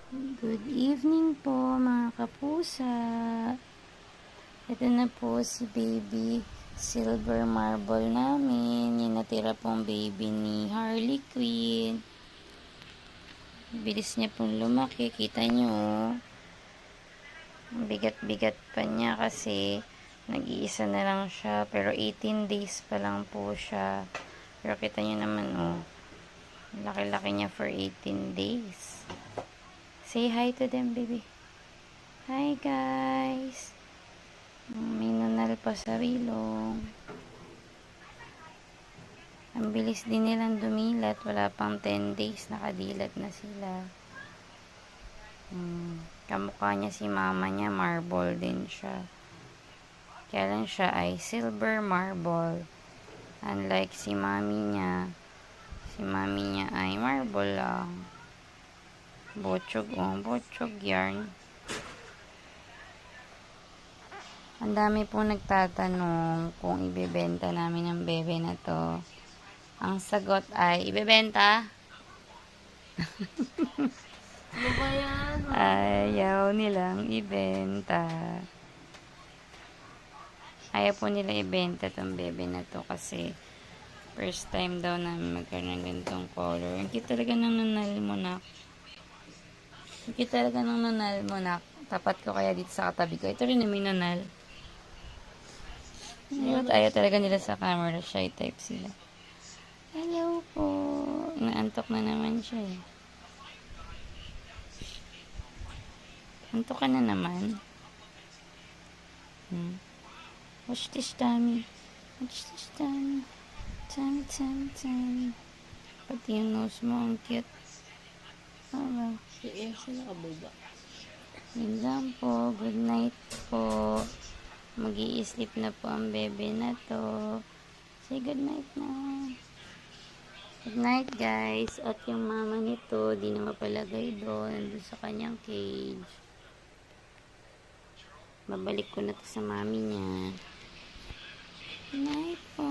Good evening po mga kapusa. Ito na po si baby silver marble namin. Yung natira pong baby ni Harley Quinn. Bilis niya pong lumaki. Kita nyo. Bigat-bigat pa niya kasi nag-iisa na lang siya. Pero 18 days pa lang po siya. Pero kita nyo naman laki-laki niya for 18 days. Say hi to them, baby. Hi, guys. May nunal pa sa ilong. Ang bilis din nilang dumilat. Wala pang 10 days. Nakadilat na sila. Kamukha niya si mama niya. Marble din siya. Kaya lang siya ay silver marble. Unlike si mami niya. Si mami niya ay marble lang. Botsog, botsog yarn. Ang dami po nagtatanong kung ibebenta namin ang bebe na to. Ang sagot ay, ibebenta? Ano ba yan? Ayaw nilang ibenta. Ayaw po nila ibenta tong bebe na to kasi first time daw namin magkaroon ng ganitong color. Ang cute talaga ng nunal mo, nak. Ang cute talaga ng nunal mo, nak. Tapat ko kaya dito sa katabi ko. Ito rin na may nunal. Ayaw talaga nila sa camera. Shy type sila. Hello po. Naantok na naman siya eh. Antok ka na naman. Watch this, Tommy. Watch this, Tommy. Tommy, Tommy, Tommy. Pati yung nose mo, ang cute. Oh, Si Elsa nakabuba. yun lang po. Good night po. Mag-i-sleep na po ang bebe na to. Say good night na. Good night, guys. At yung mama nito, di na mapalagay doon sa kanyang cage. Babalik ko na to sa mami niya. Good night po.